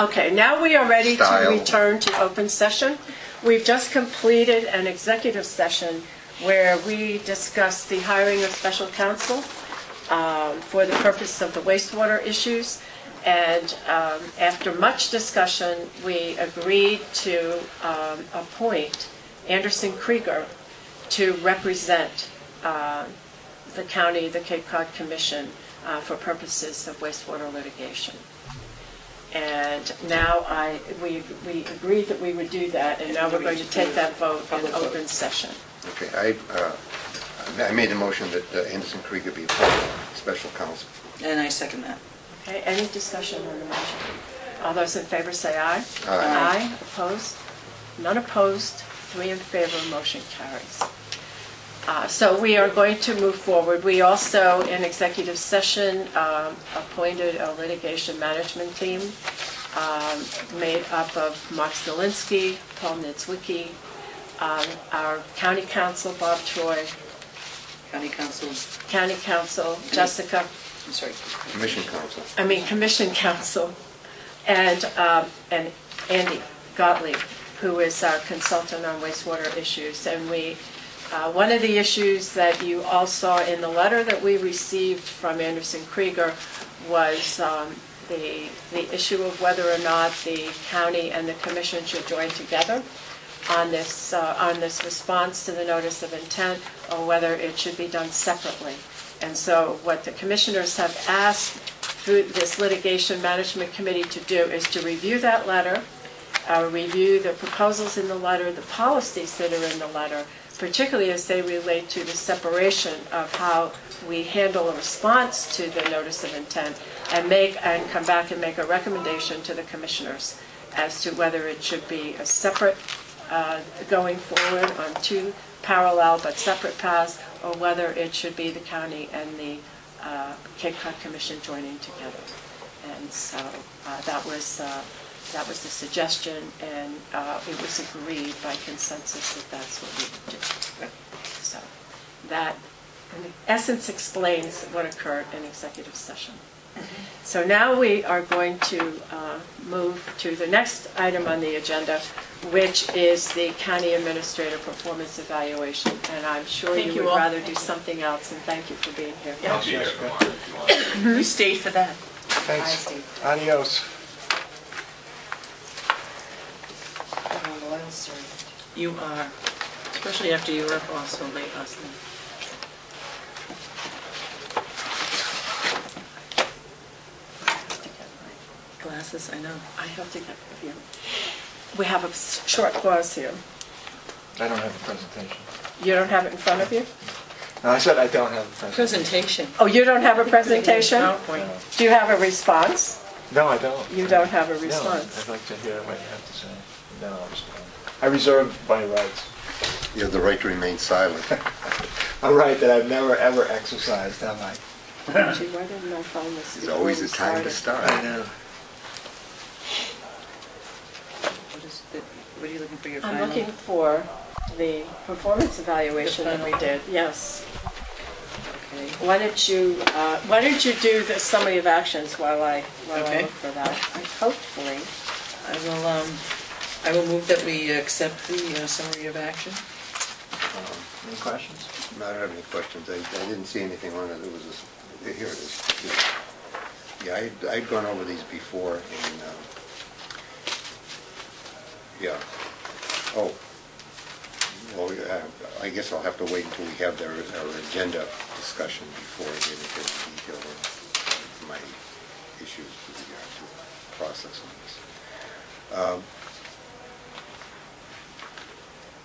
Okay, now we are ready to return to open session. We've just completed an executive session where we discussed the hiring of special counsel for the purpose of the wastewater issues. And after much discussion, we agreed to appoint Anderson Krieger to represent the county, the Cape Cod Commission, for purposes of wastewater litigation. And now we agreed that we would do that, and now we're going to take that vote in open session. Okay, I made a motion that Anderson Krieger be appointed special counsel. And I second that. Okay, any discussion on the motion? All those in favor say aye. Aye. Aye. Opposed? None opposed. 3 in favor. Motion carries. So we are going to move forward. We also, in executive session, appointed a litigation management team made up of Mark Zielinski, Paul Zielinski, our county counsel, Bob Troy, County counsel, Jessica. I'm sorry. Commission counsel, and Andy Gottlieb, who is our consultant on wastewater issues. And we, one of the issues that you all saw in the letter that we received from Anderson Krieger was the issue of whether or not the county and the commission should join together on this response to the notice of intent, or whether it should be done separately. And so what the commissioners have asked through this litigation management committee to do is to review that letter, review the proposals in the letter, the policies that are in the letter, particularly as they relate to the separation of how we handle a response to the notice of intent, and come back and make a recommendation to the commissioners as to whether it should be a separate going forward on 2 parallel but separate paths, or whether it should be the county and the Cape Cod Commission joining together. And so that was the suggestion, and it was agreed by consensus that that's what we would do. So that, in essence, explains what occurred in executive session. So now we are going to move to the next item on the agenda, which is the county administrator performance evaluation. And I'm sure you would rather do something else, and thank you for being here. I'll be here tomorrow if you want. You stayed for that. Thanks. Adios. I'm a loyal servant. You are, especially after you were up so late last night. Glasses, I know. I have to get you. We have a short pause here. I don't have a presentation. You don't have it in front of you? No, I said I don't have a Presentation. Oh, you don't have a presentation? PowerPoint. Do you have a response? No, I don't. You don't have a response? No, I'd like to hear what you have to say. Then I'll respond. I reserve my rights. You have the right to remain silent. A right that I've never, ever exercised, have I? Gee, why didn't I find this? There's always a time to start. I know. What are you looking for your I'm final? looking for the performance evaluation that we did. Yes. Okay. Why don't you do the summary of actions while I look for that? Hopefully. I will move that we accept the summary of action. Any questions? No, I don't have any questions. I didn't see anything on it. It was here it is. Yeah, I'd gone over these before, and yeah. Oh, well, I guess I'll have to wait until we have our agenda discussion before I get into detail of my issues with regard to process on this.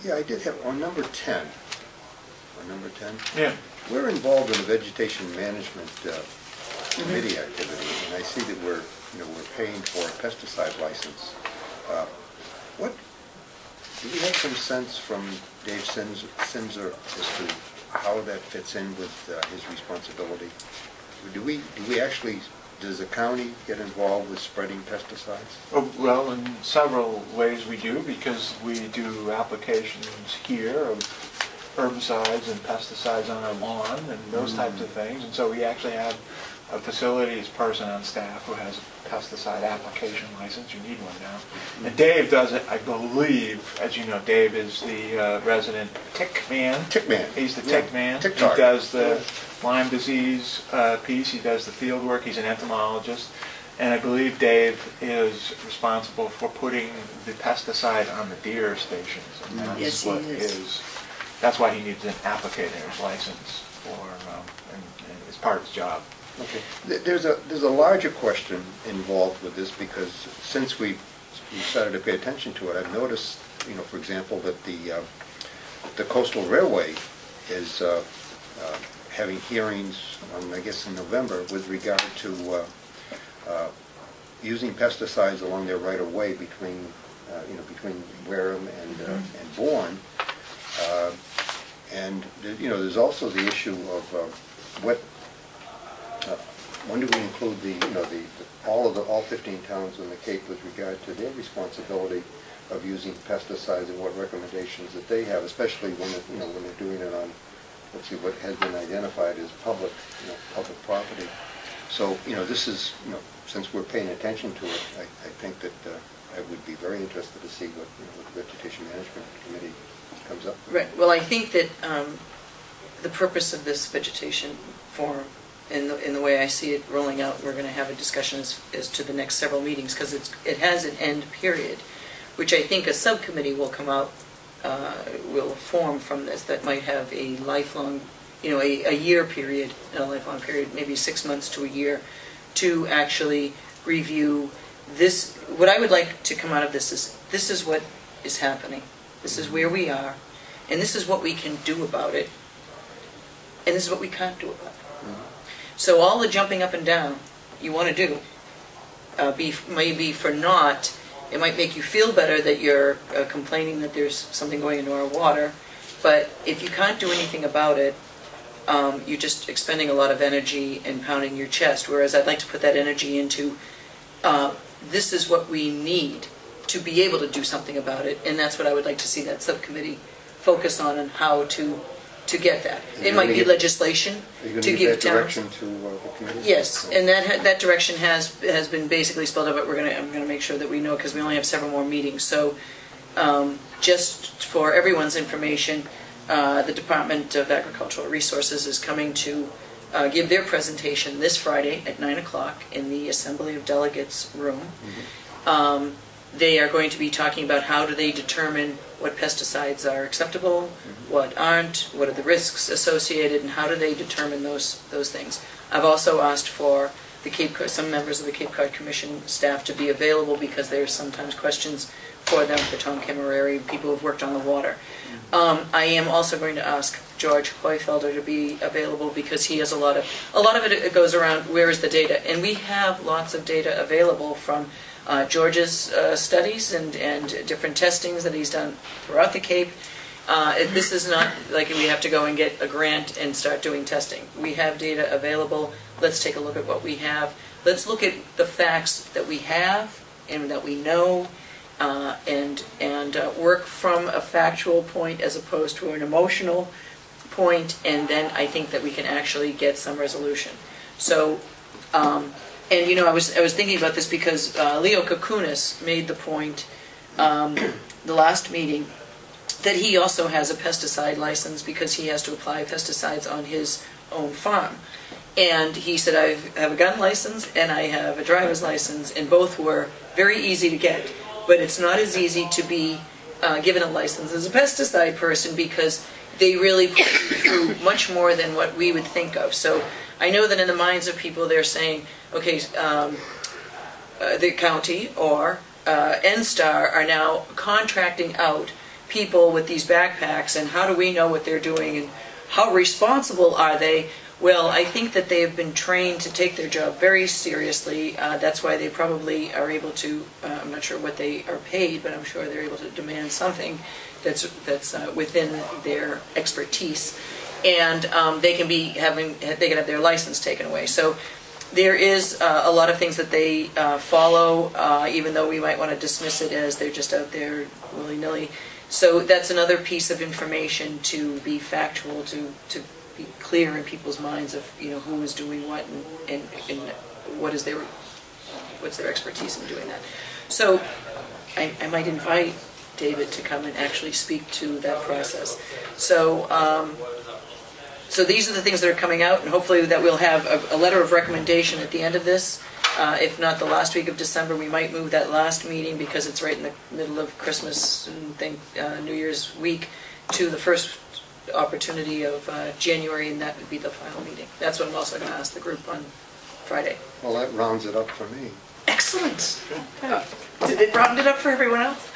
Yeah, I did have, on number 10, Yeah. we're involved in a vegetation management committee activity, and I see that we're paying for a pesticide license. What do we have some sense from Dave Simser as to how that fits in with his responsibility? Do we actually? Does the county get involved with spreading pesticides? Oh, well, in several ways we do, because we do applications here of herbicides and pesticides on our lawn and those types of things, and so we actually have a facilities person on staff who has a pesticide application license. You need one now. And Dave does it, I believe, as you know, Dave is the resident tick man. Tick man. He's the tick man. Tick He dog. does the Lyme disease piece. He does the field work. He's an entomologist. And I believe Dave is responsible for putting the pesticide on the deer stations. And that's Yes, he what is. that's why he needs an applicator's license for, and it's part of his job. Okay. There's a larger question involved with this, because since we started to pay attention to it, I've noticed, for example, that the Coastal Railway is having hearings, I guess in November, with regard to using pesticides along their right-of-way between Wareham and Bourne. And there's also the issue of when do we include all 15 towns in the Cape with regard to their responsibility of using pesticides, and what recommendations that they have, especially when they're doing it on, let's see, what has been identified as public property. So this is since we're paying attention to it, I think that I would be very interested to see what the Vegetation Management Committee comes up with. Right. Well, I think that the purpose of this vegetation forum, in the way I see it rolling out, we're going to have a discussion as to the next several meetings, because it has an end period, which I think a subcommittee will come out, will form from this, that might have a lifelong, a year period, a lifelong period, maybe 6 months to a year, to actually review this. What I would like to come out of this is what is happening. This is where we are, and this is what we can do about it, and this is what we can't do about it. So all the jumping up and down you want to do, maybe for naught. It might make you feel better that you're complaining that there's something going into our water, but if you can't do anything about it, you're just expending a lot of energy and pounding your chest, whereas I'd like to put that energy into this is what we need to be able to do something about it, and that's what I would like to see that subcommittee focus on, and how to get that. It might be legislation to give towns direction to the committee. Yes, and that direction has been basically spelled out, but I'm going to make sure that we know, because we only have several more meetings. So just for everyone's information, the Department of Agricultural Resources is coming to give their presentation this Friday at 9 o'clock in the Assembly of Delegates room. They are going to be talking about how do they determine what pesticides are acceptable, what aren't, what are the risks associated, and how do they determine those things. I've also asked for some members of the Cape Cod Commission staff to be available, because there's sometimes questions for them, for Tom Camerari, people who've worked on the water. I am also going to ask George Hoyfelder to be available, because he has a lot of it goes around where is the data, and we have lots of data available from George's studies and different testings that he's done throughout the Cape. This is not like we have to go and get a grant and start doing testing. We have data available. Let's take a look at what we have. Let's look at the facts that we have and that we know, and work from a factual point as opposed to an emotional point, and then I think that we can actually get some resolution. So, and I was thinking about this because Leo Kakunis made the point the last meeting that he also has a pesticide license, because he has to apply pesticides on his own farm. And he said, I have a gun license and I have a driver's license, and both were very easy to get. But it's not as easy to be given a license as a pesticide person, because they really put you through much more than what we would think of. So I know that in the minds of people, they're saying, okay, the county or NSTAR are now contracting out people with these backpacks, and how do we know what they're doing, and how responsible are they? Well, I think that they have been trained to take their job very seriously. That's why they probably are able to, I'm not sure what they are paid, but I'm sure they're able to demand something that's within their expertise. And they can have their license taken away. So there is a lot of things that they follow, even though we might want to dismiss it as they're just out there willy-nilly. So that's another piece of information to be factual, to be clear in people's minds of, who is doing what and what's their expertise in doing that. So I might invite David to come and actually speak to that process. So so these are the things that are coming out, and hopefully that we'll have a letter of recommendation at the end of this. If not the last week of December, we might move that last meeting, because it's right in the middle of Christmas and New Year's week, to the first opportunity of January, and that would be the final meeting. That's what I'm also going to ask the group on Friday. Well, that rounds it up for me. Excellent. Did it round it up for everyone else?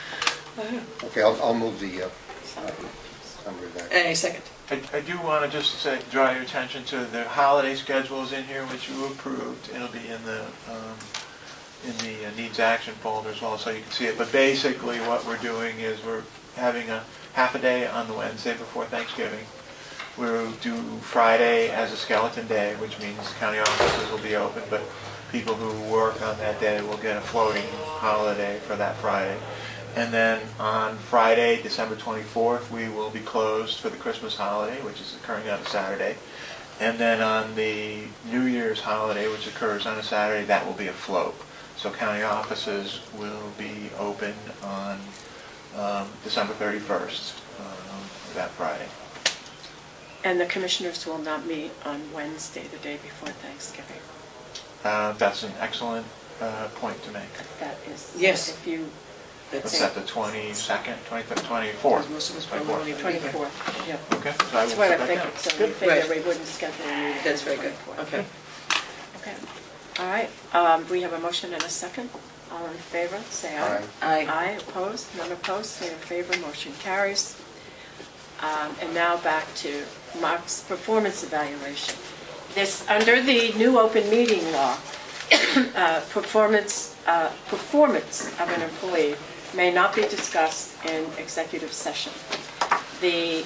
Okay, I'll move the summary back. Any second. I do want to just draw your attention to the holiday schedules in here, which you approved. It'll be in the needs action folder as well, so you can see it. But basically what we're doing is we're having a half a day on the Wednesday before Thanksgiving. We'll do Friday as a skeleton day, which means county offices will be open, but people who work on that day will get a floating holiday for that Friday. And then on Friday, December 24th, we will be closed for the Christmas holiday, which is occurring on a Saturday. And then on the New Year's holiday, which occurs on a Saturday, that will be a float. So county offices will be open on December 31st, that Friday. And the commissioners will not meet on Wednesday, the day before Thanksgiving. That's an excellent point to make. That is. Yes. If you. Let's set the 22nd, 24th. Most of us probably won't even be here. 24th, yeah. Okay, so I will That's what set I'm that thinking, down. so we Good. figured Right. we wouldn't schedule a meeting. That's very on good. 24th. Okay. Okay. All right, we have a motion and a second. All in favor, say aye. Aye. Aye, opposed, none opposed, three in favor, motion carries. And now back to Mark's performance evaluation. This, under the new open meeting law, performance of an employee may not be discussed in executive session. The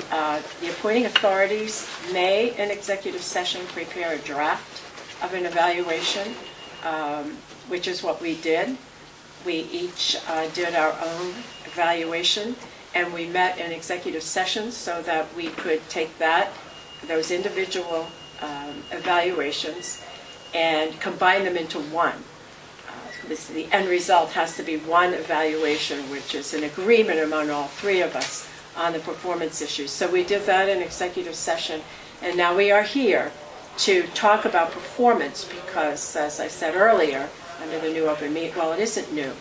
appointing authorities may, in executive session, prepare a draft of an evaluation, which is what we did. We each did our own evaluation, and we met in executive session so that we could take those individual evaluations and combine them into one. The end result has to be one evaluation, which is an agreement among all three of us on the performance issues. So we did that in executive session, and now we are here to talk about performance because, as I said earlier, under the new open meeting, well, it isn't new,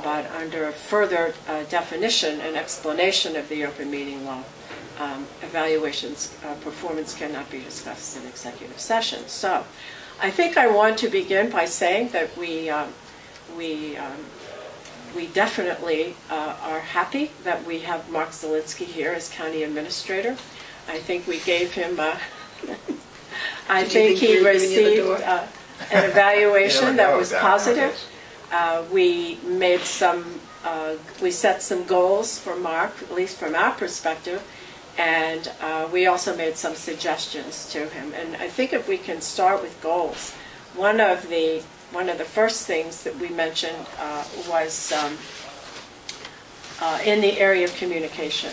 but under a further definition and explanation of the open meeting law, evaluations, performance cannot be discussed in executive session. So I think I want to begin by saying that we definitely are happy that we have Mark Zielinski here as county administrator. I think we gave him I think he received an evaluation that was positive. We made we set some goals for Mark, at least from our perspective, and we also made some suggestions to him. And I think if we can start with goals, one of the first things that we mentioned was in the area of communication.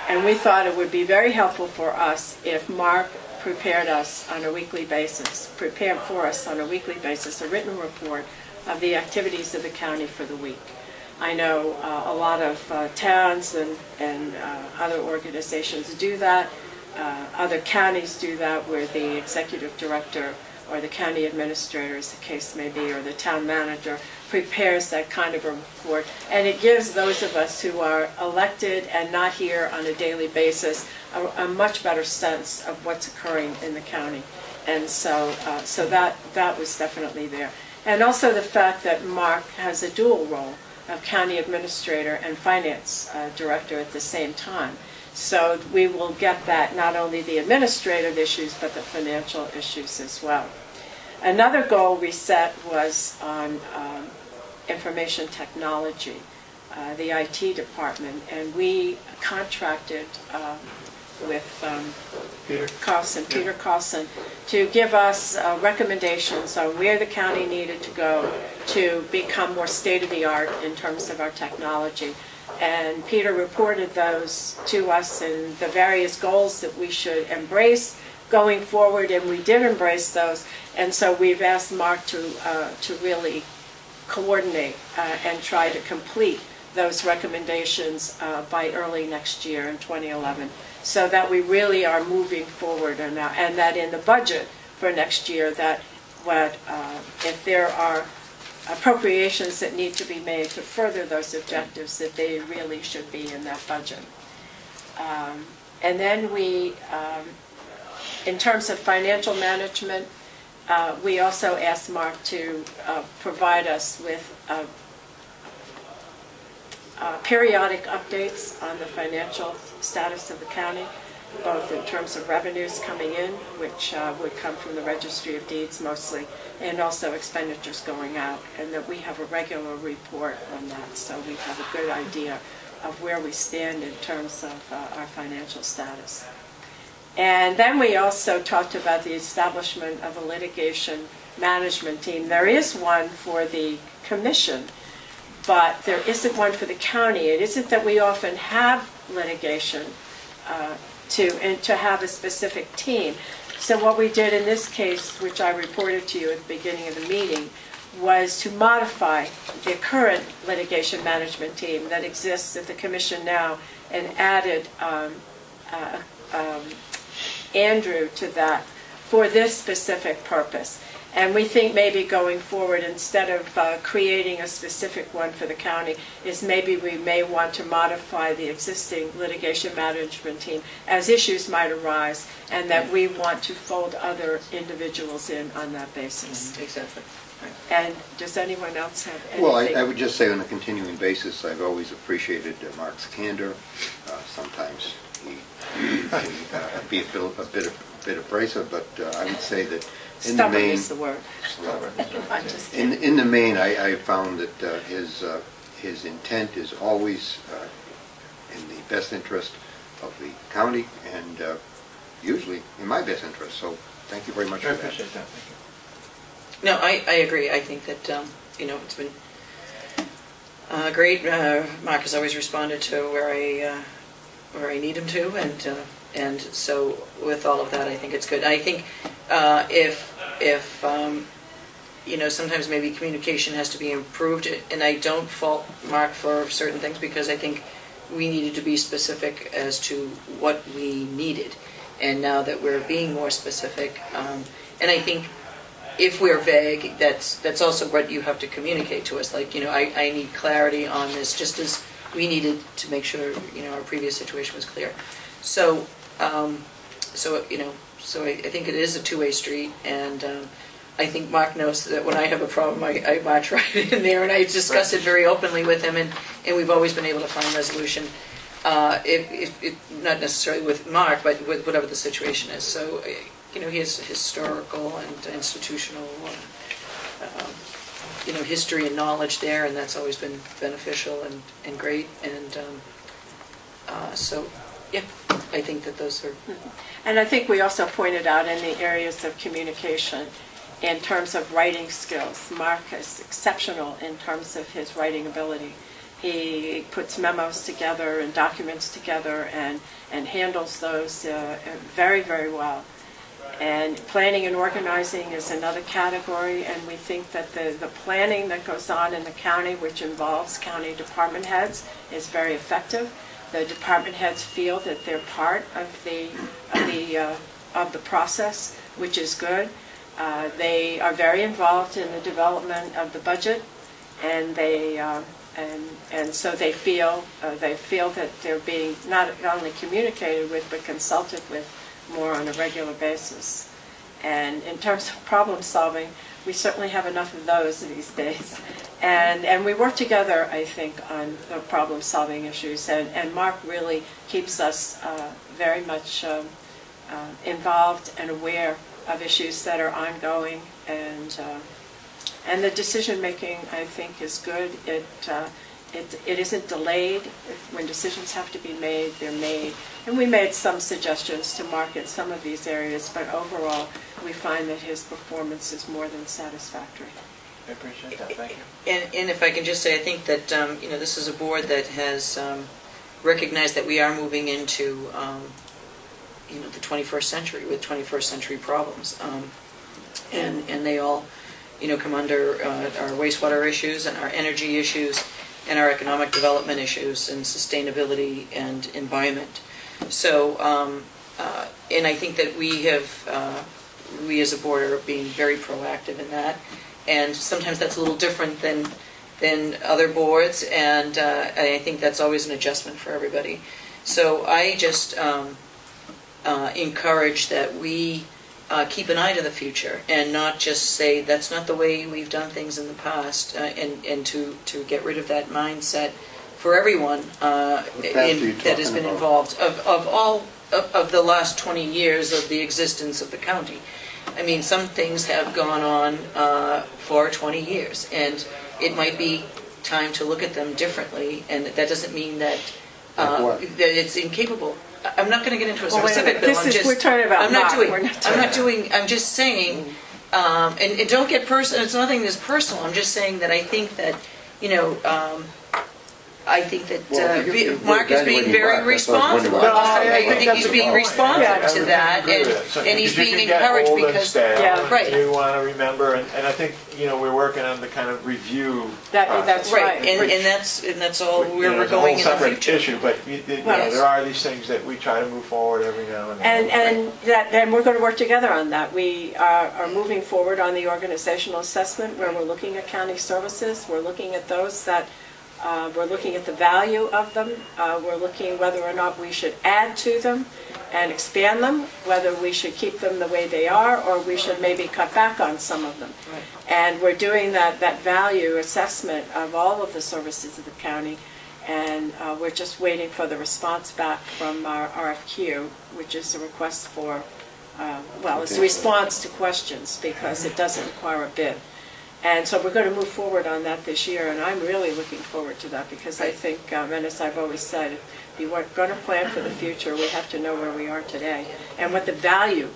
And we thought it would be very helpful for us if Mark prepared for us on a weekly basis, a written report of the activities of the county for the week. I know a lot of towns and other organizations do that. Other counties do that, where the executive director or the county administrator, as the case may be, or the town manager prepares that kind of a report. And it gives those of us who are elected and not here on a daily basis a much better sense of what's occurring in the county. And so that was definitely there. And also the fact that Mark has a dual role of county administrator and finance director at the same time. So we will get that, not only the administrative issues, but the financial issues as well. Another goal we set was on information technology, the IT department, and we contracted with Peter Carlson, to give us recommendations on where the county needed to go to become more state-of-the-art in terms of our technology. And Peter reported those to us and the various goals that we should embrace going forward, and we did embrace those. And so we've asked Mark to really coordinate and try to complete those recommendations by early next year in 2011, so that we really are moving forward, and that in the budget for next year, that if there are appropriations that need to be made to further those objectives, that they really should be in that budget. And then we, in terms of financial management, we also asked Mark to provide us with periodic updates on the financial status of the county, both in terms of revenues coming in, which would come from the Registry of Deeds mostly, and also expenditures going out, and that we have a regular report on that, so we have a good idea of where we stand in terms of our financial status. And then we also talked about the establishment of a litigation management team. There is one for the commission, but there isn't one for the county. It isn't that we often have litigation to have a specific team. So what we did in this case, which I reported to you at the beginning of the meeting, was to modify the current litigation management team that exists at the commission now, and added Andrew to that for this specific purpose. And we think maybe going forward, instead of creating a specific one for the county, is maybe we may want to modify the existing litigation management team as issues might arise, and that we want to fold other individuals in on that basis. Exactly. And does anyone else have anything? Well, I would just say on a continuing basis, I've always appreciated Mark's candor. Sometimes he can be a bit abrasive, but I would say that in the main, is the word. In the main, I found that his intent is always in the best interest of the county, and usually in my best interest. So thank you very much for that. I appreciate that. Thank you. No, I agree. I think that it's been great. Mark has always responded to where I need him to, and so with all of that, I think it's good. I think if sometimes maybe communication has to be improved, and I don't fault Mark for certain things, because I think we needed to be specific as to what we needed, and now that we're being more specific, and I think if we're vague, that's also what you have to communicate to us. Like, I need clarity on this, just as we needed to make sure our previous situation was clear. So I think it is a two-way street, and I think Mark knows that when I have a problem, I march right in there, and I discuss it very openly with him, and we've always been able to find resolution. Not necessarily with Mark, but with whatever the situation is. So, he has historical and institutional, history and knowledge there, and that's always been beneficial and great. And so, yeah, I think that those are. And I think we also pointed out in the areas of communication, in terms of writing skills, Mark is exceptional in terms of his writing ability. He puts memos together and documents together and handles those very, very well. And planning and organizing is another category, and we think that the planning that goes on in the county, which involves county department heads, is very effective. The department heads feel that they're part of the process, which is good. They are very involved in the development of the budget, and and so they feel that they're being not only communicated with, but consulted with more on a regular basis. And in terms of problem solving, we certainly have enough of those these days. And we work together, I think, on the problem solving issues. And Mark really keeps us very much involved and aware of issues that are ongoing. And the decision making, I think, is good. It isn't delayed. When decisions have to be made, they're made. And we made some suggestions to Mark in some of these areas, but overall, we find that his performance is more than satisfactory. I appreciate that. Thank you. And if I can just say, I think that this is a board that has recognized that we are moving into the 21st century with 21st century problems, and they all come under our wastewater issues and our energy issues and our economic development issues and sustainability and environment. So, and I think that we as a board are being very proactive in that, and sometimes that's a little different than other boards, and I think that's always an adjustment for everybody. So I just encourage that we keep an eye to the future and not just say that's not the way we've done things in the past, and to get rid of that mindset for everyone that has been involved of the last 20 years of the existence of the county. I mean, some things have gone on for 20 years, and it might be time to look at them differently, and that doesn't mean that that it's incapable. I'm not going to get into a specific bill. We're talking about I'm just saying, and don't get personal. It's nothing that's personal. I'm just saying that I think that, I think that Mark is being very responsible. I think he's being responsive to that, and he's being encouraged because right. You want to remember, and I think we're working on the kind of review. That's right, and that's all where we're going in the future. Issue, but there are these things that we try to move forward every now and then. And we're going to work together on that. We are moving forward on the organizational assessment, where we're looking at county services. We're looking at those that. We're looking at the value of them. We're looking whether or not we should add to them and expand them, whether we should keep them the way they are, or we should maybe cut back on some of them. Right. And we're doing that value assessment of all of the services of the county, and we're just waiting for the response back from our RFQ, which is a request for, it's a response to questions, because it doesn't require a bid. And so we're going to move forward on that this year, and I'm really looking forward to that, because I think, and as I've always said, if we are going to plan for the future, we have to know where we are today and what the value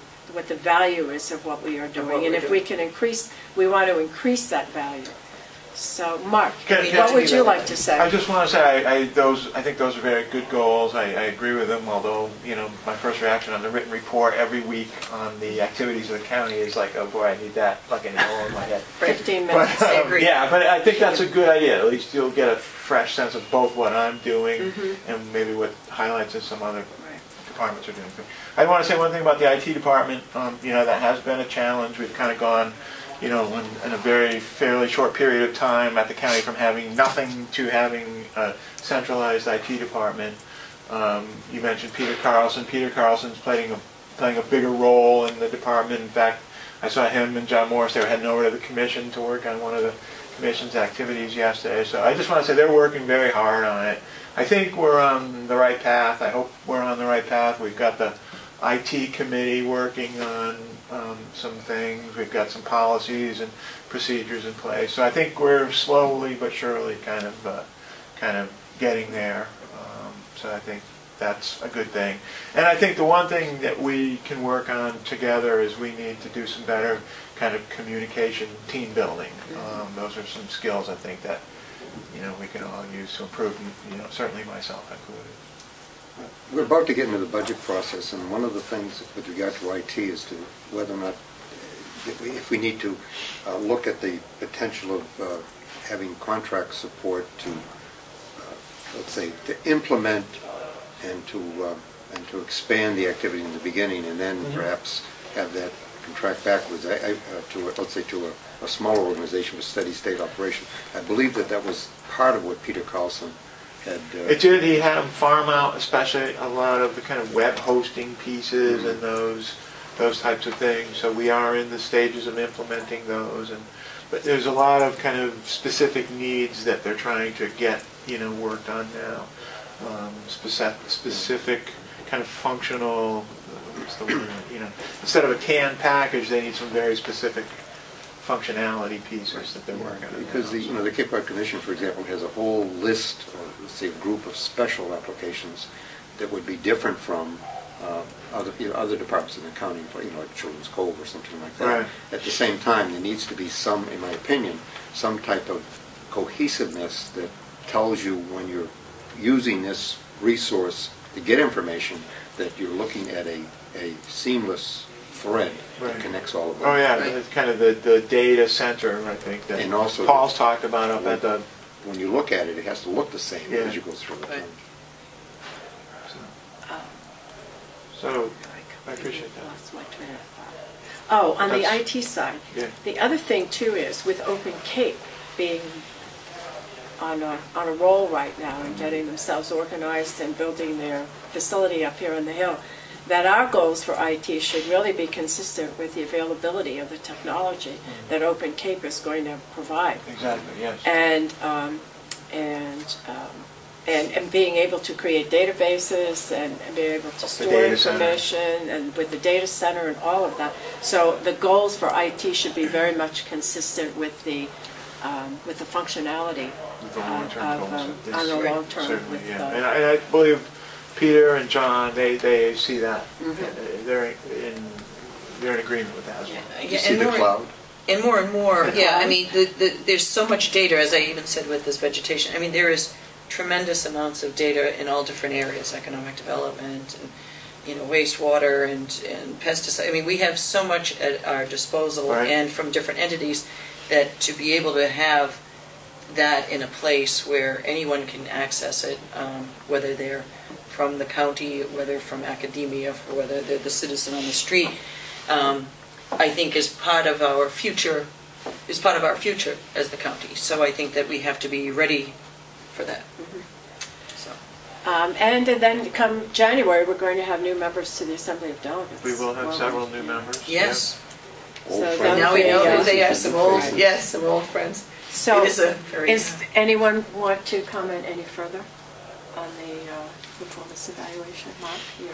is of what we are doing. And if we can we want to increase that value. So, Mark, what would you like to say? I just want to say I think those are very good goals. I agree with them, although, my first reaction on the written report every week on the activities of the county is like, oh boy, I need that like an hour in my head. 15 minutes. But, but I think that's a good idea. At least you'll get a fresh sense of both what I'm doing and maybe what highlights that some other departments are doing. I want to say one thing about the IT department. That has been a challenge. We've kind of gone in a very fairly short period of time at the county from having nothing to having a centralized IT department. You mentioned Peter Carlson. Peter Carlson's playing a bigger role in the department. In fact, I saw him and John Morris. They were heading over to the commission to work on one of the commission's activities yesterday. So I just want to say they're working very hard on it. I think we're on the right path. I hope we're on the right path. We've got the IT committee working on some things. We've got some policies and procedures in place. So I think we're slowly but surely kind of getting there. So I think that's a good thing. And I think the one thing that we can work on together is we need to do some better kind of communication, team building. Those are some skills I think that we can all use to improve. Certainly myself included. We're about to get into the budget process, and one of the things with regard to IT is to whether or not, if we need to look at the potential of having contract support to, let's say, to implement and to expand the activity in the beginning, and then perhaps have that contract backwards to a smaller organization with steady state operation. I believe that was part of what Peter Carlson had. It did. He had them farm out, especially a lot of the kind of web hosting pieces and those types of things. So we are in the stages of implementing those, but there's a lot of kind of specific needs that they're trying to get worked on now. Specific kind of functional. What's the word? Instead of a canned package, they need some very specific functionality pieces that they're working on. Because the Cape Cod Commission, for example, has a whole list, or let's say a group of special applications that would be different from other departments in the county, like Children's Cove or something like that. Right. At the same time, there needs to be some, in my opinion, some type of cohesiveness that tells you when you're using this resource to get information that you're looking at a a seamless thread that Right. connects all of them. Oh yeah, Right. it's kind of the data center, I think, that And also Paul's talked about up at the. When you look at it, it has to look the same Yeah. as you go through it. Right. So I appreciate that. Lost my train of thought. Oh, on the That's- IT side, Yeah. the other thing too is with Open Cape being on a roll right now and getting themselves organized and building their facility up here on the hill, that our goals for IT should really be consistent with the availability of the technology that Open Cape is going to provide. Exactly. Yes. And being able to create databases and being able to store data center. information and with the data center and all of that. So the goals for IT should be very much consistent with the functionality With the long-term goals. Yes. on the long term. Certainly, With, yeah. And I believe Peter and John, they see that. They're in agreement with that as well. You see the cloud? And more, yeah, I mean, there's so much data, as I even said with this vegetation. I mean, there is tremendous amounts of data in all different areas, economic development, and, wastewater and pesticide. I mean, we have so much at our disposal Right. and from different entities that to be able to have that in a place where anyone can access it, whether they're from the county, whether from academia, or whether they're the citizen on the street, I think is part of our future as the county. So I think that we have to be ready for that. So. and then come January, we're going to have new members to the Assembly of Delegates. We will have Well, several new members. Yes. Old So friends. Now we know who they are. Some Some old, faces. yes, some old friends. So, It is a very- is anyone want to comment any further on the performance evaluation, Mark? You're-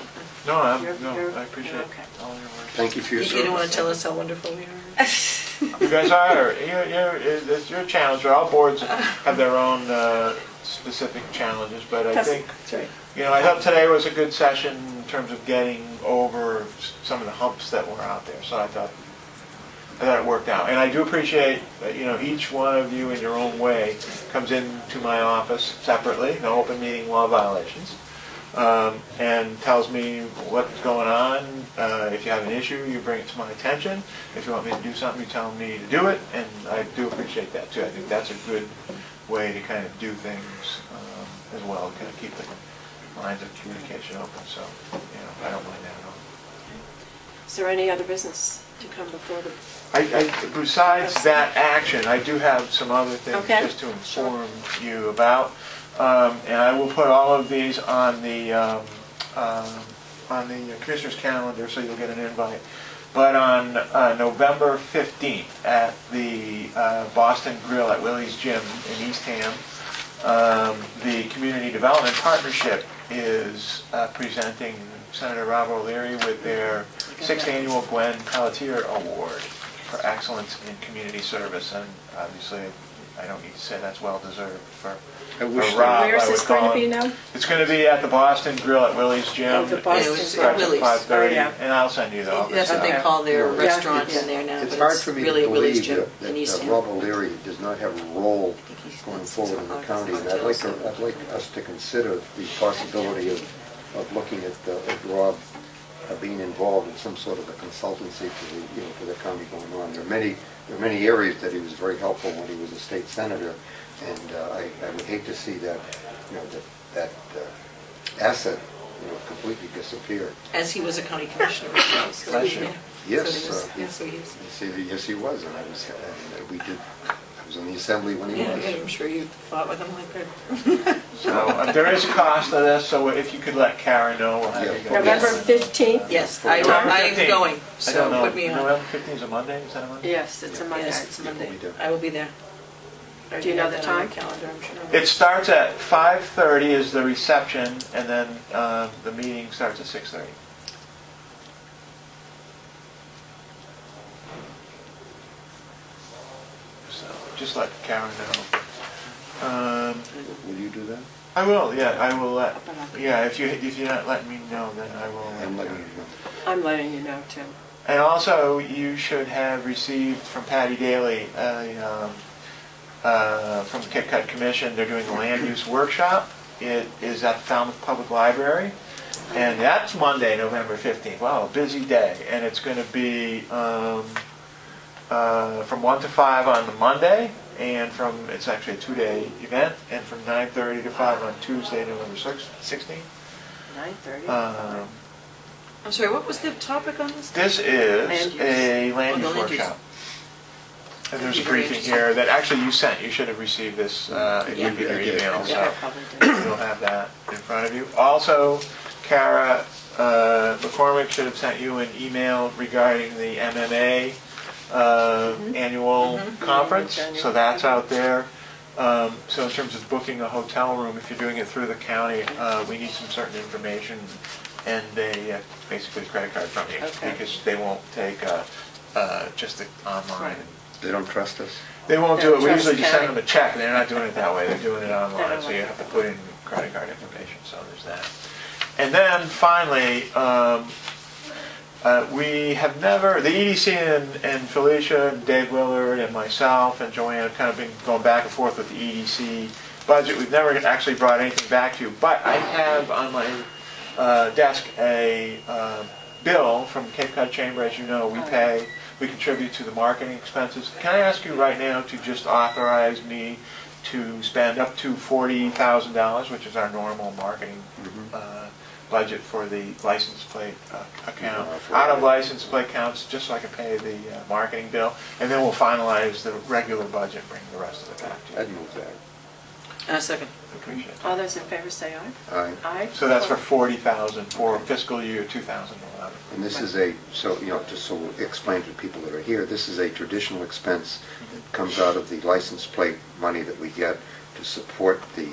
I appreciate you're okay. all your work. Thank you for your You service. don't want to tell us how wonderful we are? You guys are. It's your challenge. All boards have their own specific challenges, but I think That's right. I thought today was a good session in terms of getting over some of the humps that were out there. So I thought it worked out, and I do appreciate that each one of you in your own way comes into my office separately, no open meeting law violations, and tells me what's going on. If you have an issue, you bring it to my attention. If you want me to do something, you tell me to do it, and I do appreciate that too. I think that's a good way to kind of do things as well, kind of keep the lines of communication open. So, I don't mind that at all. Is there any other business to come before the... Besides that action, I do have some other things Okay. just to inform you about, and I will put all of these on the commissioner's calendar, so you'll get an invite. But on November 15th at the Boston Grill at Willie's Gym in Eastham, the Community Development Partnership is presenting Senator Rob O'Leary with their 6th annual Gwen Pelletier Award for excellence in community service, and obviously I don't need to say that's well deserved for Rob. Where is I would this going to call be him. now? It's going to be at the Boston Grill at Willie's Gym. Oh, the Boston It was Grill. at Willie's. 5:30, Oh, yeah. and I'll send you the That's what they Okay. call their Yeah. restaurant Yeah. in there now. It's but hard for me really to a Willie's believe Gym in that Eastham. Rob O'Leary does not have a role going forward in the county. And I'd like us to consider the possibility of looking at Rob being involved in some sort of a consultancy for the county going on. There are many areas that he was very helpful when he was a state senator, and I would hate to see that that asset completely disappear. As he was a county commissioner as well. So Bless you. Yes, so he is. yes, he was, and I was in the assembly when he Yeah, was. I'm sure you fought with him like that. So there is a cost to this, so if you could let Karen know, we'll have you go. November Yes. 15th? Yes, November I am 15th. going, I don't so know. put me on. November 15th is a Monday? Is that a Monday? Yes, it's a Monday. Yes, it's a Monday. we do. I will be there. Do you know I the have that on my time? calendar, I'm sure. It starts at 5:30 is the reception, and then the meeting starts at 6:30. So just let Karen know. Will you do that? I will. Yeah, I will let. Yeah, if you're not letting me know, then I will. I'm letting you know. I'm letting you know, too. And also, you should have received from Patty Daly from the Cape Cod Commission. They're doing a land use workshop. It is at the Falmouth Public Library. And that's Monday, November 15th. Wow, a busy day. And it's going to be from 1 to 5 on the Monday, and it's actually a 2-day event, and from 9:30 to 5 on Tuesday, November 16th. 9:30. I'm sorry, what was the topic on this? This is Land use. a land Oh, use the land use. workshop. And there's a That'd be very briefing interesting. here that actually you sent. You should have received this in Yeah. your email. Yeah, I So probably did. you'll have that in front of you. Also, Kara McCormick should have sent you an email regarding the MMA annual conference. Annual. So that's out there. So in terms of booking a hotel room, if you're doing it through the county, we need some certain information, and they basically a credit card from you, Okay. because they won't take just the online. Right. They don't trust us? They won't do it. We Trust usually just send county. them a check, and they're not doing it that way. They're doing it online, don't so like you have to put in credit card information. So there's that. And then finally, we have never, the EDC and Felicia and Dave Willard and myself and Joanne have kind of been going back and forth with the EDC budget. We've never actually brought anything back to you, but I have on my desk a bill from Cape Cod Chamber. As you know, we contribute to the marketing expenses. Can I ask you right now to just authorize me to spend up to $40,000, which is our normal marketing budget for the license plate account, out of license plate counts, just so I can pay the marketing bill, and then we'll finalize the regular budget, bring the rest of it back to you. I'd move that. Second. Appreciate it. All those in favor say aye. Aye. Aye. So that's for $40,000 for fiscal year 2011. And this is just so we'll explain to people that are here, this is a traditional expense that comes out of the license plate money that we get to support the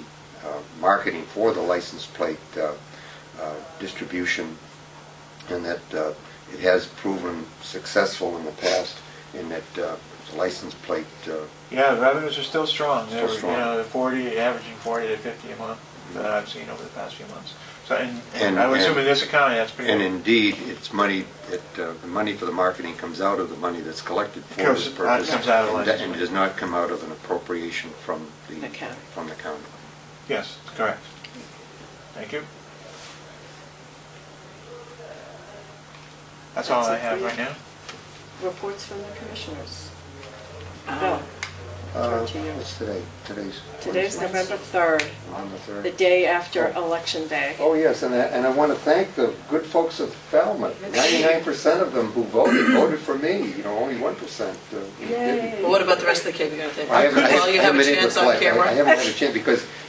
marketing for the license plate distribution, and that it has proven successful in the past in that the license plate Yeah, the revenues are still strong. Still They're, strong. You know, 40, averaging 40 to 50 a month that I've seen over the past few months. So, and And- I would assume and- in this economy that's pretty and good. indeed, it's money. The money for the marketing comes out of the money that's collected for Comes- this purpose, comes out of and, license and plate. does not come out of an appropriation from the county. From the county. Yes, correct. Thank you. That's all That's I it for have you? right now. Reports from the commissioners. Bill, turn to you. What's today? Today's Wednesday? November 3rd, November 3rd. the day after Election Day. Oh, yes, and I want to thank the good folks of Falmouth. 99% of them who voted for me. You know, only 1% Yay. didn't. Well, what about the rest of the Cape? You got to think. I haven't, Well, you I have a haven't been able chance to on play. camera. I haven't had a chance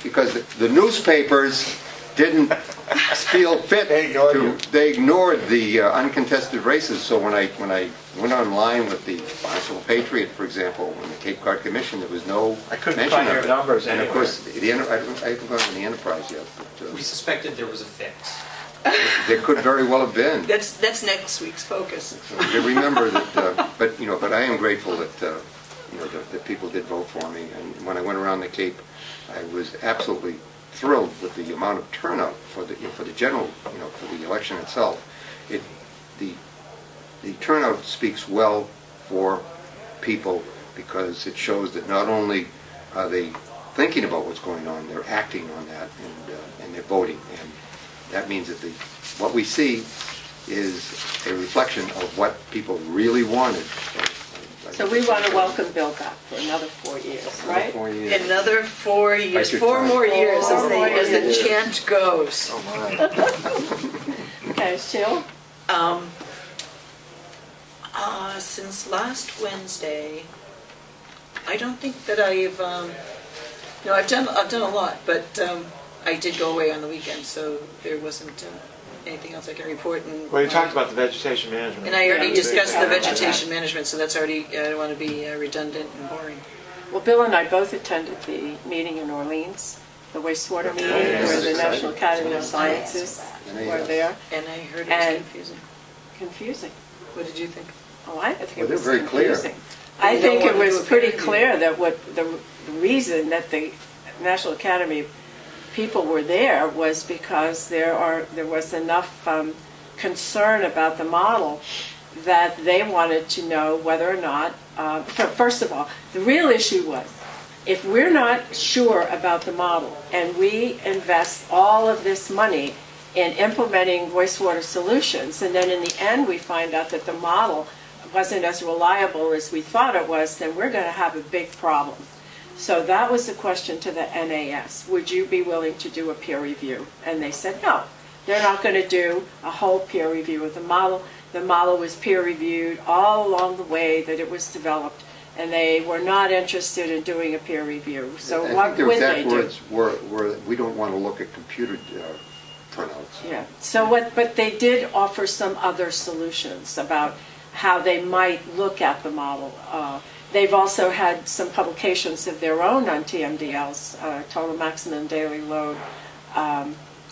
because the newspapers didn't feel fit They ignored to. you. They ignored the uncontested races. So when I went online with the Barnstable Patriot, for example, and the Cape Cod Commission, there was no I couldn't mention find of your it. numbers And of anywhere. course, I haven't gone to the Enterprise yet, but We suspected there was a fix. there could very well have been. That's next week's focus. To remember that, but I am grateful that that people did vote for me. And when I went around the Cape, I was absolutely thrilled with the amount of turnout for the general, for the election itself. The turnout speaks well for people because it shows that not only are they thinking about what's going on, they're acting on that and they're voting. And that means that what we see is a reflection of what people really wanted. So we want to welcome Bill back for another 4 years, right? 4 years. Another 4 years, Take your 4 time. more years as 4 more the years. chant goes. Oh my. Okay, Sheila? Since last Wednesday, I don't think that I've I've done a lot, but I did go away on the weekend, so there wasn't anything else I can report. Well, you talked about the vegetation management. And I already Yeah. discussed the vegetation management, so that's already, I don't want to be redundant and boring. Well, Bill and I both attended the meeting in Orleans, the wastewater meeting, yes, where the exciting. National Academy of Sciences were there. And I heard it was And- confusing. Confusing. What did you think? Oh, I think Well, it was they're very clear. confusing. I They think don't it want to was do a pretty peer clear that what the reason that the National Academy people were there was because there was enough concern about the model that they wanted to know whether or not, first of all, the real issue was, if we're not sure about the model and we invest all of this money in implementing wastewater solutions. And then in the end, we find out that the model wasn't as reliable as we thought it was, then we're going to have a big problem. So that was the question to the NAS. Would you be willing to do a peer review? And they said no. They're not going to do a whole peer review of the model. The model was peer reviewed all along the way that it was developed, and they were not interested in doing a peer review. So what would they do? Words were we don't want to look at computer printouts. Yeah. So but they did offer some other solutions about how they might look at the model. They've also had some publications of their own on TMDLs, total maximum daily load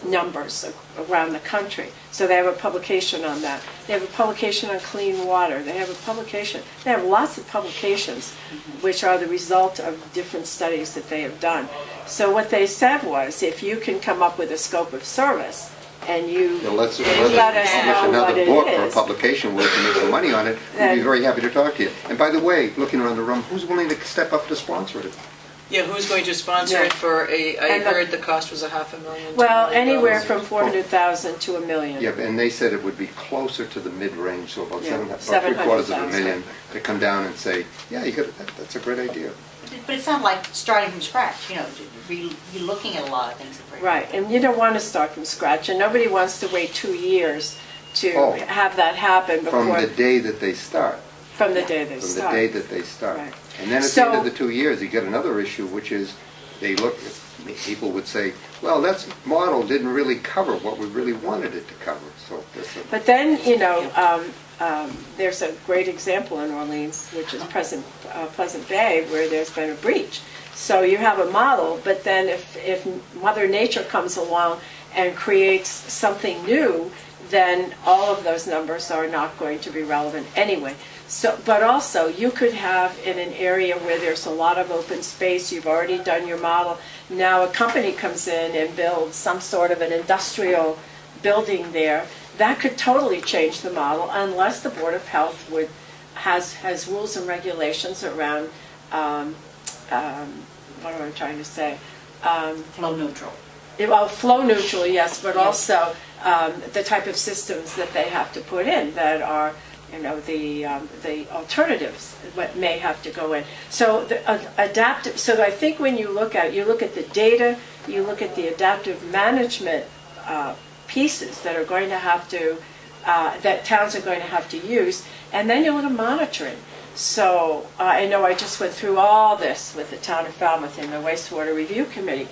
numbers around the country. So they have a publication on that. They have a publication on clean water. They have a publication. They have lots of publications which are the result of different studies that they have done. So what they said was, if you can come up with a scope of service and you let us know another what it book is, or a publication where we can make some money on it, we'd be very happy to talk to you. And by the way, looking around the room, who's willing to step up to sponsor it? Yeah, who's going to sponsor it for I heard the cost was $500,000. Well, anywhere from $400,000 to $1 million. Yeah, and they said it would be closer to the mid-range, so about about $700,000 $750,000 to come down and say, yeah, that's a great idea. But it's not like starting from scratch, you know, you're looking at a lot of things. Right, and you don't want to start from scratch, and nobody wants to wait 2 years to have that happen before. From the day that they start. From the day they start. From the day that they start. Right. And then at the end of the 2 years, you get another issue, which is people would say, well, that model didn't really cover what we really wanted it to cover. So but then, you know, there's a great example in Orleans, which is Pleasant Bay, where there's been a breach. So you have a model, but then if Mother Nature comes along and creates something new, then all of those numbers are not going to be relevant anyway. So, but also, you could have in an area where there's a lot of open space, you've already done your model, now a company comes in and builds some sort of an industrial building there. That could totally change the model unless the Board of Health has rules and regulations around, what am I trying to say? Flow neutral. Well, flow neutral, yes, but also the type of systems that they have to put in that are, you know, the alternatives what may have to go in. So the adaptive. So I think when you look at the data, you look at the adaptive management pieces that are going to have to that towns are going to have to use, and then you look at monitoring. So I know I just went through all this with the town of Falmouth and the wastewater review committee.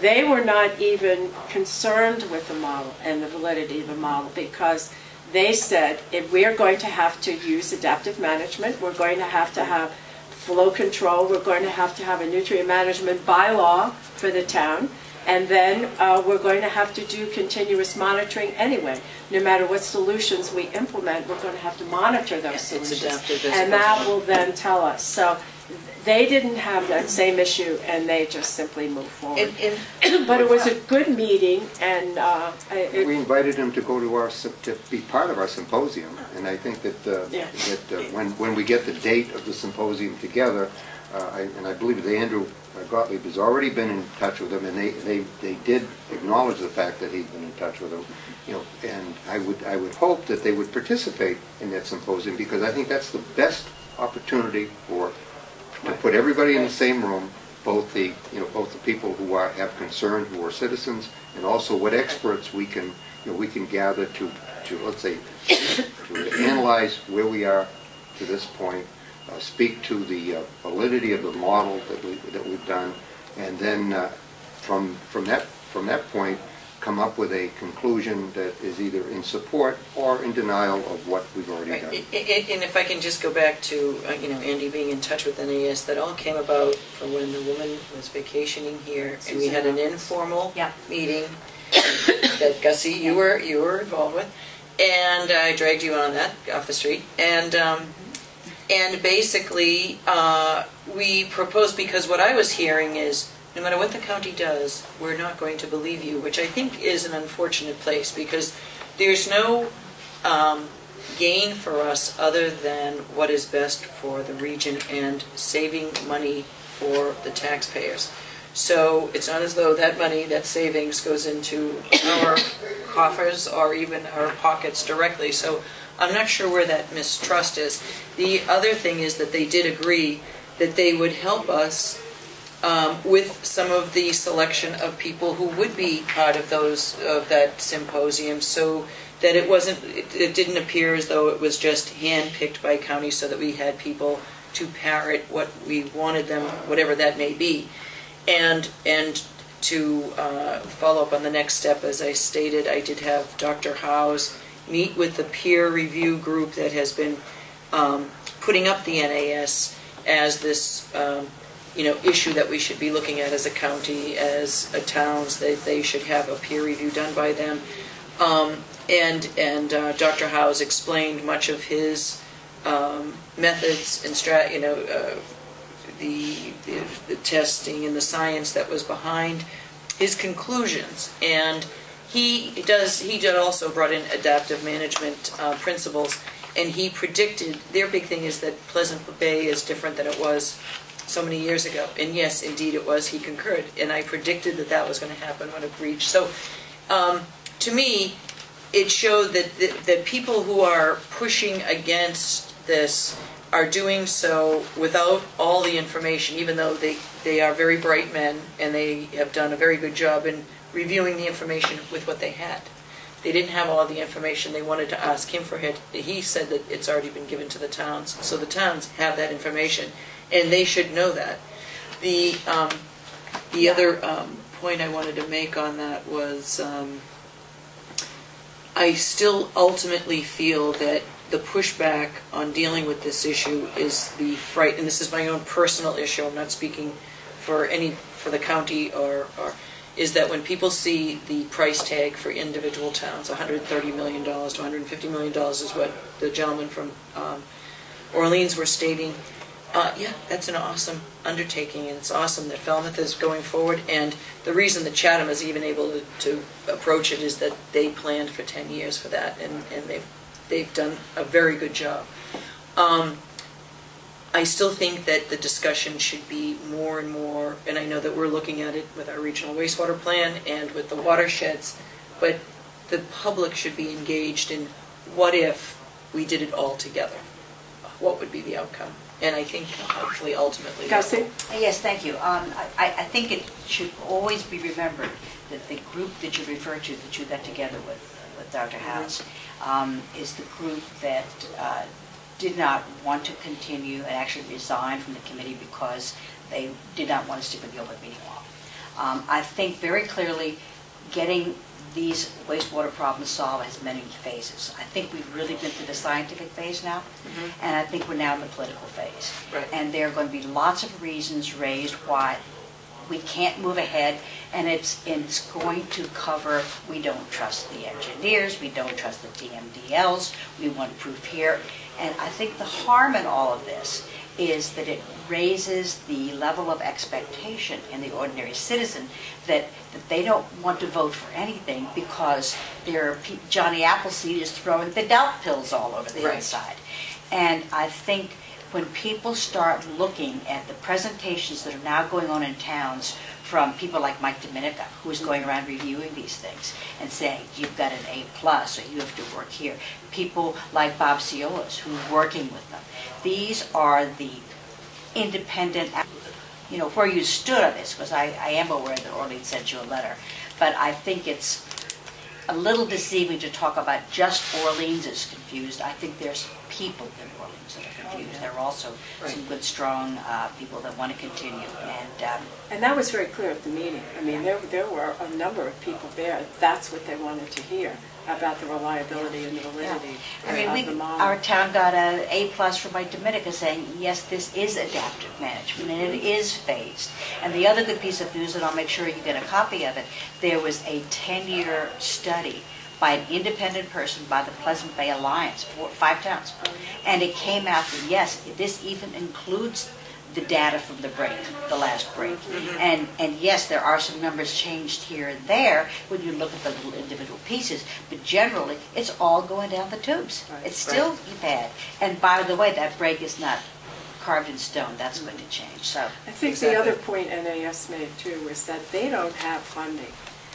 They were not even concerned with the model and the validity of the model, because they said, if we are going to have to use adaptive management, we're going to have flow control, we're going to have a nutrient management bylaw for the town, and then we're going to have to do continuous monitoring anyway. No matter what solutions we implement, we're going to have to monitor those solutions. And that will then tell us. So they didn't have that same issue, and they just simply moved forward. But it was a good meeting, and we invited him to go to be part of our symposium, and I think that when we get the date of the symposium together, and I believe that Andrew Gottlieb has already been in touch with them, and they did acknowledge the fact that he'd been in touch with them, you know, and I would hope that they would participate in that symposium, because I think that's the best opportunity to put everybody in the same room, both the people who have concern, who are citizens, and also what experts we can gather to let's say to analyze where we are to this point, speak to the validity of the model that we've done, and then from that point come up with a conclusion that is either in support or in denial of what we've already done. And if I can just go back to Andy being in touch with NAS, that all came about from when the woman was vacationing here, and we had an informal meeting that Gussie you were involved with, and I dragged you on that off the street, and basically we proposed, because what I was hearing is, no matter what the county does, we're not going to believe you, which I think is an unfortunate place, because there's no gain for us other than what is best for the region and saving money for the taxpayers. So it's not as though that money, that savings, goes into our coffers or even our pockets directly. So I'm not sure where that mistrust is. The other thing is that they did agree that they would help us with some of the selection of people who would be part of that symposium, so that it didn't appear as though it was just handpicked by county, so that we had people to parrot what we wanted them, whatever that may be. And to follow up on the next step, as I stated, I did have Dr. Howes meet with the peer review group that has been putting up the NAS as this issue that we should be looking at as a county, as a towns, that they should have a peer review done by them. And Dr. Howes explained much of his methods and the testing and the science that was behind his conclusions. And he also brought in adaptive management principles, and he predicted, their big thing is that Pleasant Bay is different than it was so many years ago. And yes, indeed it was. He concurred. And I predicted that was going to happen when it reached. So to me, it showed that people who are pushing against this are doing so without all the information, even though they are very bright men and they have done a very good job in reviewing the information with what they had. They didn't have all the information. They wanted to ask him for it. He said that it's already been given to the towns, so the towns have that information, and they should know that. The other point I wanted to make on that was I still ultimately feel that the pushback on dealing with this issue is the fright, and this is my own personal issue, I'm not speaking for the county, or is that when people see the price tag for individual towns, $130 million to $150 million is what the gentleman from Orleans were stating. Yeah, that's an awesome undertaking, and it's awesome that Falmouth is going forward. And the reason that Chatham is even able to approach it is that they planned for 10 years for that, and they've done a very good job. I still think that the discussion should be more and more, and I know that we're looking at it with our regional wastewater plan and with the watersheds, but the public should be engaged in what if we did it all together? What would be the outcome? And I think hopefully ultimately... Gussie? Yes, thank you. I think it should always be remembered that the group that you refer to, that you got together with Dr. Howes, is the group that did not want to continue and actually resigned from the committee because they did not want to stick with the open meeting law. I think very clearly getting these wastewater problems solved has many phases. I think we've really been through the scientific phase now, and I think we're now in the political phase. Right. And there are going to be lots of reasons raised why we can't move ahead, and it's going to cover, we don't trust the engineers, we don't trust the TMDLs, we want proof here. And I think the harm in all of this is that it raises the level of expectation in the ordinary citizen that they don't want to vote for anything because Johnny Appleseed is throwing the doubt pills all over the inside. And I think when people start looking at the presentations that are now going on in towns from people like Mike Dominica, who is going around reviewing these things and saying, you've got an A+, or you have to work here. People like Bob Ciolas, who's working with them. These are the independent, where you stood on this, because I am aware that Orleans sent you a letter, but I think it's a little deceiving to talk about just Orleans is confused. I think there's people in Orleans that are confused. There are also some good, strong people that want to continue. And that was very clear at the meeting. I mean, there were a number of people there. That's what they wanted to hear about the reliability and the validity of the model. Our town got an A+ from Mike Dominica saying, yes, this is adaptive management and it is phased. And the other good piece of news, and I'll make sure you get a copy of it, there was a 10-year study by an independent person by the Pleasant Bay Alliance, 5 towns. And it came out that, yes, this even includes the data from the break, the last break. And yes, there are some numbers changed here and there when you look at the little individual pieces, but generally, it's all going down the tubes. It's still bad. And by the way, that break is not carved in stone. That's going to change. So I think the other point NAS made too was that they don't have funding.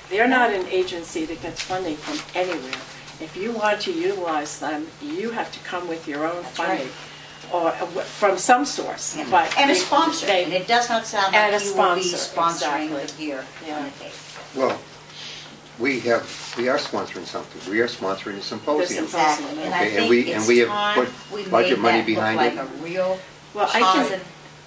They're not an agency that gets funding from anywhere. If you want to utilize them, you have to come with your own funding. Or from some source. Yeah. But and a sponsor. And it does not sound like you will be sponsoring the gear on the tape. Well, we are sponsoring something. We are sponsoring a symposium. Exactly. And I Okay, think and we have time put we budget made money that behind look it. like a real Well, cause.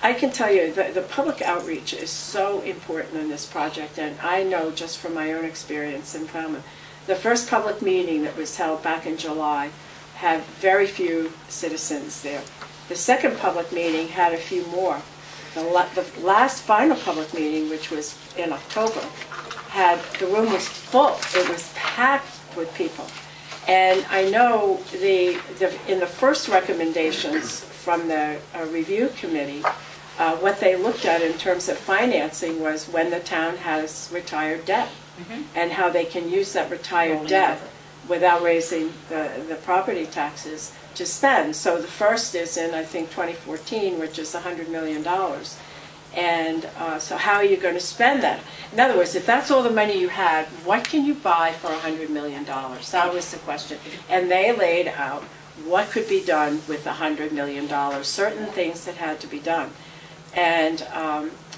I can tell you that the public outreach is so important in this project, and I know just from my own experience in Falmouth, the first public meeting that was held back in July had very few citizens there. The second public meeting had a few more. The last final public meeting, which was in October, the room was full. It was packed with people. And I know in the first recommendations from the review committee, what they looked at in terms of financing was when the town has retired debt and how they can use that retired debt without raising the property taxes to spend. So the first is in, I think, 2014, which is $100 million. And so how are you going to spend that? In other words, if that's all the money you had, what can you buy for $100 million? That was the question. And they laid out what could be done with $100 million, certain things that had to be done. And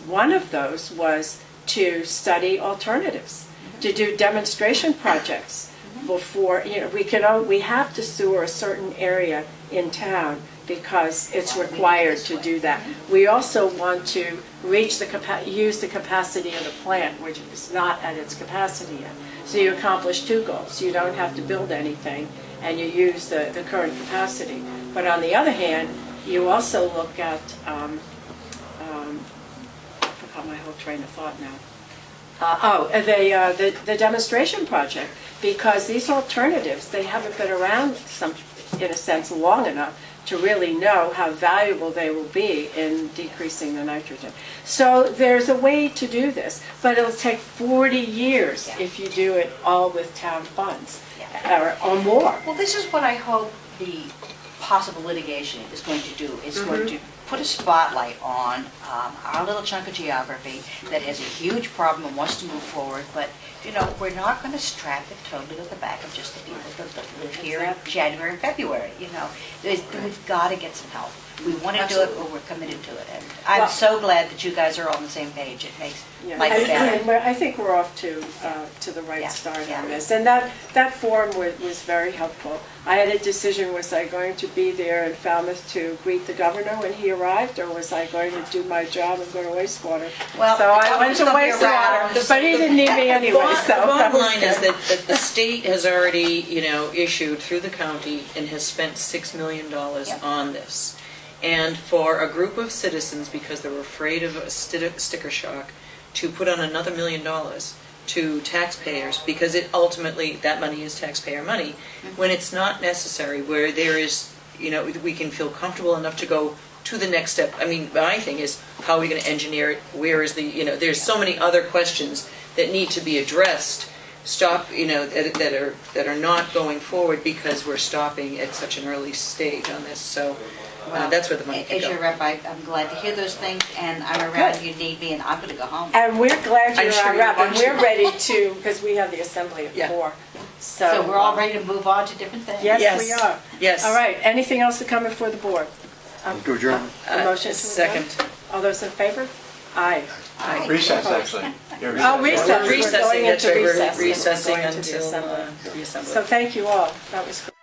one of those was to study alternatives, to do demonstration projects before, we have to sewer a certain area in town because it's required to do that. We also want to use the capacity of the plant, which is not at its capacity yet. So you accomplish two goals. You don't have to build anything, and you use the current capacity. But on the other hand, you also look at, I forgot my whole train of thought now. The demonstration project, because these alternatives, they haven't been around, in a sense, long enough to really know how valuable they will be in decreasing the nitrogen. So there's a way to do this, but it'll take 40 years if you do it all with town funds, or more. Well, this is what I hope the possible litigation is going to do. It's going to put a spotlight on our little chunk of geography that has a huge problem and wants to move forward, but we're not going to strap it totally to the back of just the people that live here in January and February. We've got to get some help. We want to do it, but we're committed to it. And I'm so glad that you guys are on the same page. It makes life better. I think we're off to the right start on this. And that forum was very helpful. I had a decision, was I going to be there in Falmouth to greet the governor when he arrived, or was I going to do my job and go to wastewater? Well, so I went to wastewater, but he didn't need me anyway. The bottom line is that the state has already, issued through the county and has spent $6 million on this. And for a group of citizens, because they were afraid of a sticker shock, to put on another $1 million to taxpayers, because ultimately that money is taxpayer money, when it's not necessary, where there is, we can feel comfortable enough to go to the next step. I mean, my thing is, how are we going to engineer it? Where is there's so many other questions that need to be addressed. That are not going forward because we're stopping at such an early stage on this. So that's where the money can go. As your rep, I'm glad to hear those things, and I'm around. You need me, and I'm going to go home. And we're glad you're sure our rep, and we're ready to, because we have the assembly at 4. So we're all ready to move on to different things. Yes, we are. Yes. All right. Anything else to come before the board? To adjourn. A motion to second. adjourn? All those in favor? Aye. Recess, actually. Oh, recess. Recessing, We're going into that's right, we're recess. recessing We're going to until the assembly. the assembly. So thank you all. That was good.